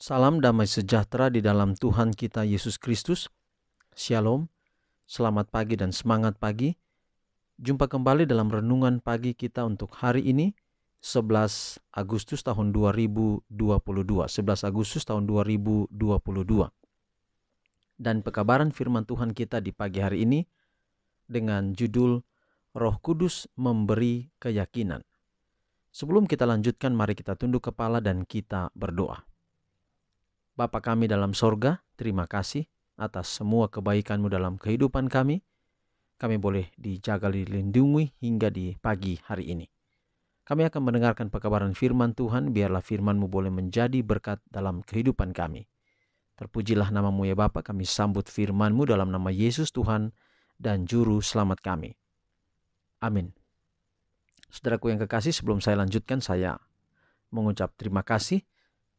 Salam damai sejahtera di dalam Tuhan kita Yesus Kristus. Shalom, selamat pagi dan semangat pagi. Jumpa kembali dalam renungan pagi kita untuk hari ini, 11 Agustus tahun 2022. 11 Agustus tahun 2022. Dan pekabaran firman Tuhan kita di pagi hari ini dengan judul Roh Kudus memberi keyakinan. Sebelum kita lanjutkan, mari kita tunduk kepala dan kita berdoa. Bapa kami dalam sorga, terima kasih atas semua kebaikan-Mu dalam kehidupan kami. Kami boleh dijaga, dilindungi hingga di pagi hari ini. Kami akan mendengarkan pekabaran firman Tuhan, biarlah firman-Mu boleh menjadi berkat dalam kehidupan kami. Terpujilah nama-Mu ya Bapa, kami sambut firman-Mu dalam nama Yesus Tuhan dan Juru Selamat kami. Amin. Saudaraku yang kekasih, sebelum saya lanjutkan, saya mengucap terima kasih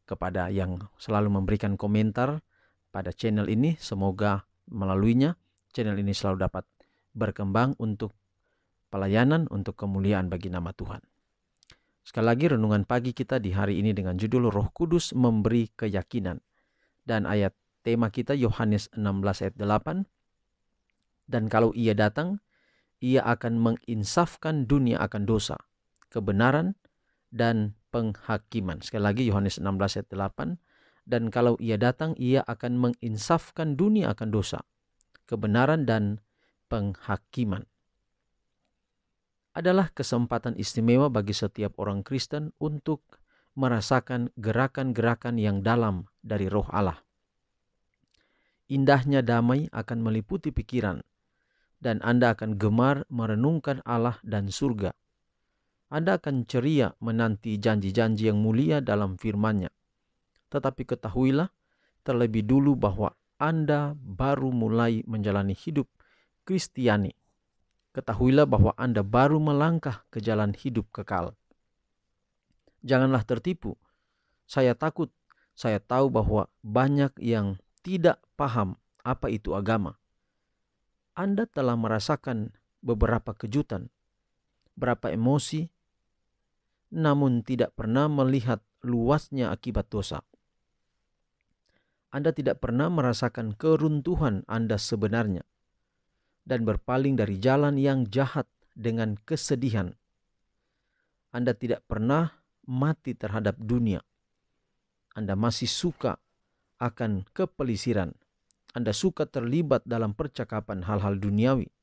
kepada yang selalu memberikan komentar pada channel ini. Semoga melaluinya channel ini selalu dapat berkembang untuk pelayanan, untuk kemuliaan bagi nama Tuhan. Sekali lagi renungan pagi kita di hari ini dengan judul Roh Kudus memberi keyakinan. Dan ayat tema kita Yohanes 16 ayat 8. Dan kalau Ia datang, Ia akan menginsafkan dunia akan dosa, kebenaran, dan penghakiman. Sekali lagi Yohanes 16 ayat 8. Dan kalau Ia datang, Ia akan menginsafkan dunia akan dosa, kebenaran, dan penghakiman. Adalah kesempatan istimewa bagi setiap orang Kristen untuk merasakan gerakan-gerakan yang dalam dari Roh Allah. Indahnya damai akan meliputi pikiran, dan Anda akan gemar merenungkan Allah dan surga. Anda akan ceria menanti janji-janji yang mulia dalam firman-Nya. Tetapi ketahuilah terlebih dulu bahwa Anda baru mulai menjalani hidup Kristiani. Ketahuilah bahwa Anda baru melangkah ke jalan hidup kekal. Janganlah tertipu. Saya takut, saya tahu bahwa banyak yang tidak paham apa itu agama. Anda telah merasakan beberapa kejutan, berapa emosi, namun tidak pernah melihat luasnya akibat dosa. Anda tidak pernah merasakan keruntuhan Anda sebenarnya dan berpaling dari jalan yang jahat dengan kesedihan. Anda tidak pernah mati terhadap dunia. Anda masih suka akan kepelisiran. Anda suka terlibat dalam percakapan hal-hal duniawi.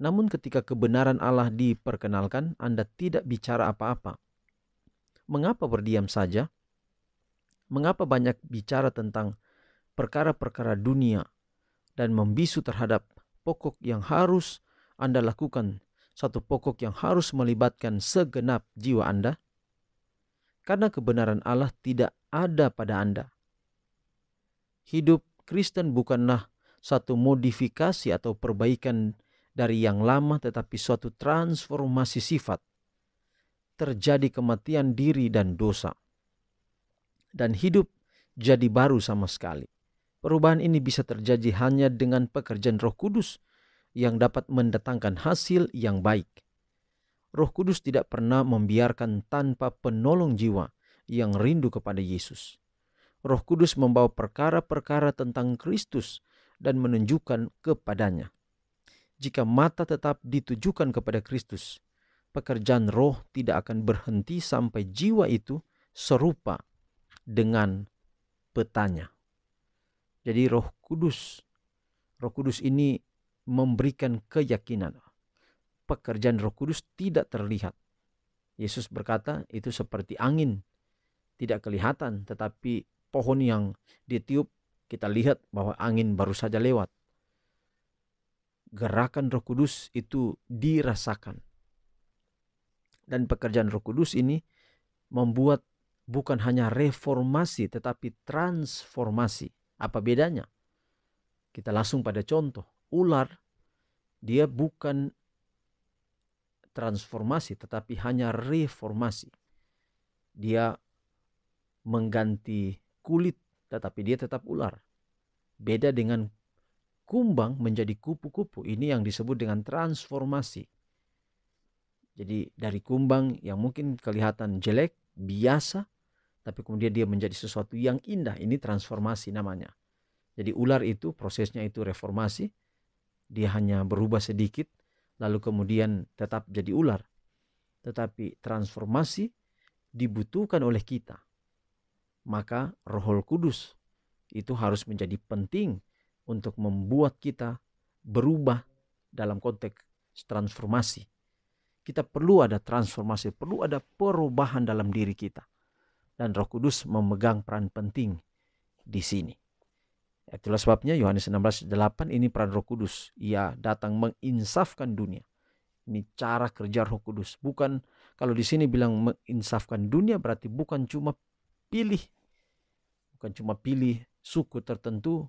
Namun ketika kebenaran Allah diperkenalkan, Anda tidak bicara apa-apa. Mengapa berdiam saja? Mengapa banyak bicara tentang perkara-perkara dunia dan membisu terhadap pokok yang harus Anda lakukan, satu pokok yang harus melibatkan segenap jiwa Anda? Karena kebenaran Allah tidak ada pada Anda. Hidup Kristen bukanlah satu modifikasi atau perbaikan dari yang lama, tetapi suatu transformasi sifat. Terjadi kematian diri dan dosa, dan hidup jadi baru sama sekali. Perubahan ini bisa terjadi hanya dengan pekerjaan Roh Kudus yang dapat mendatangkan hasil yang baik. Roh Kudus tidak pernah membiarkan tanpa penolong jiwa yang rindu kepada Yesus. Roh Kudus membawa perkara-perkara tentang Kristus dan menunjukkan kepadanya. Jika mata tetap ditujukan kepada Kristus, pekerjaan Roh tidak akan berhenti sampai jiwa itu serupa dengan petanya. Jadi Roh Kudus ini memberikan keyakinan. Pekerjaan Roh Kudus tidak terlihat. Yesus berkata itu seperti angin, tidak kelihatan, tetapi pohon yang ditiup kita lihat bahwa angin baru saja lewat. Gerakan Roh Kudus itu dirasakan. Dan pekerjaan Roh Kudus ini membuat bukan hanya reformasi tetapi transformasi. Apa bedanya? Kita langsung pada contoh. Ular, dia bukan transformasi tetapi hanya reformasi. Dia mengganti kulit tetapi dia tetap ular. Beda dengan kumbang menjadi kupu-kupu. Ini yang disebut dengan transformasi. Jadi dari kumbang yang mungkin kelihatan jelek, biasa, tapi kemudian dia menjadi sesuatu yang indah. Ini transformasi namanya. Jadi ular itu prosesnya itu reformasi. Dia hanya berubah sedikit, lalu kemudian tetap jadi ular. Tetapi transformasi dibutuhkan oleh kita. Maka Roh Kudus itu harus menjadi penting untuk membuat kita berubah dalam konteks transformasi. Kita perlu ada transformasi, perlu ada perubahan dalam diri kita. Dan Roh Kudus memegang peran penting di sini. Itulah sebabnya Yohanes 16:8 ini peran Roh Kudus. Ia datang menginsafkan dunia. Ini cara kerja Roh Kudus. Bukan, kalau di sini bilang menginsafkan dunia berarti bukan cuma pilih suku tertentu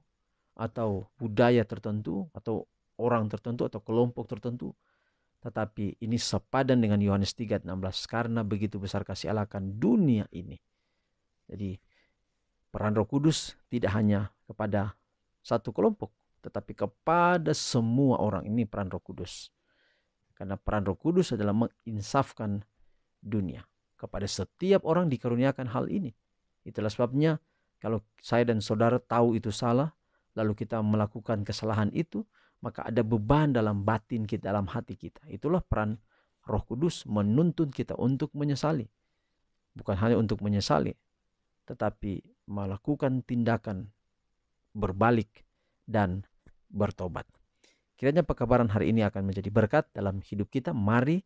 atau budaya tertentu atau orang tertentu atau kelompok tertentu. Tetapi ini sepadan dengan Yohanes 3:16, karena begitu besar kasih Allah akan dunia ini. Jadi peran Roh Kudus tidak hanya kepada satu kelompok, tetapi kepada semua orang. Ini peran Roh Kudus. Karena peran Roh Kudus adalah menginsafkan dunia. Kepada setiap orang dikaruniakan hal ini. Itulah sebabnya kalau saya dan saudara tahu itu salah, lalu kita melakukan kesalahan itu, maka ada beban dalam batin kita, dalam hati kita. Itulah peran Roh Kudus menuntun kita untuk menyesali. Bukan hanya untuk menyesali, tetapi melakukan tindakan berbalik dan bertobat. Kiranya pekabaran hari ini akan menjadi berkat dalam hidup kita. Mari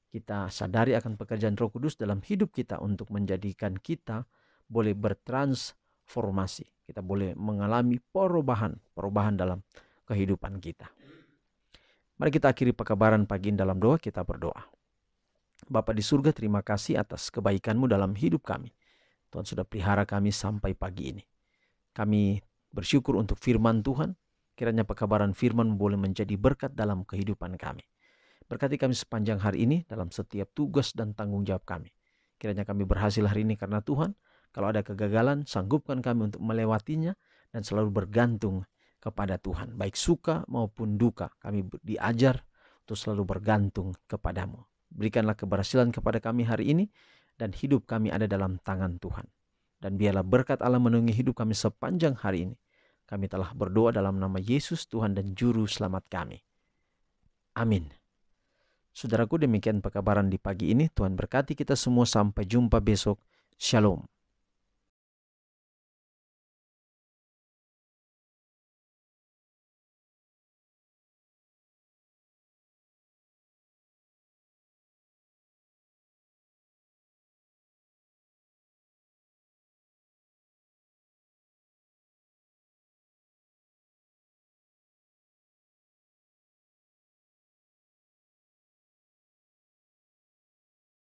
kita sadari akan pekerjaan Roh Kudus dalam hidup kita untuk menjadikan kita boleh bertransformasi. Kita boleh mengalami perubahan dalam kehidupan kita. Mari kita akhiri pekabaran pagi ini dalam doa. Kita berdoa. Bapa di surga, terima kasih atas kebaikan-Mu dalam hidup kami. Tuhan sudah pelihara kami sampai pagi ini. Kami bersyukur untuk firman Tuhan. Kiranya pekabaran firman boleh menjadi berkat dalam kehidupan kami. Berkati kami sepanjang hari ini dalam setiap tugas dan tanggung jawab kami. Kiranya kami berhasil hari ini karena Tuhan. Kalau ada kegagalan, sanggupkan kami untuk melewatinya dan selalu bergantung kepada Tuhan. Baik suka maupun duka, kami diajar untuk selalu bergantung kepadamu. Berikanlah keberhasilan kepada kami hari ini dan hidup kami ada dalam tangan Tuhan. Dan biarlah berkat Allah memenuhi hidup kami sepanjang hari ini. Kami telah berdoa dalam nama Yesus, Tuhan dan Juru Selamat kami. Amin. Saudaraku, demikian pekabaran di pagi ini. Tuhan berkati kita semua. Sampai jumpa besok. Shalom.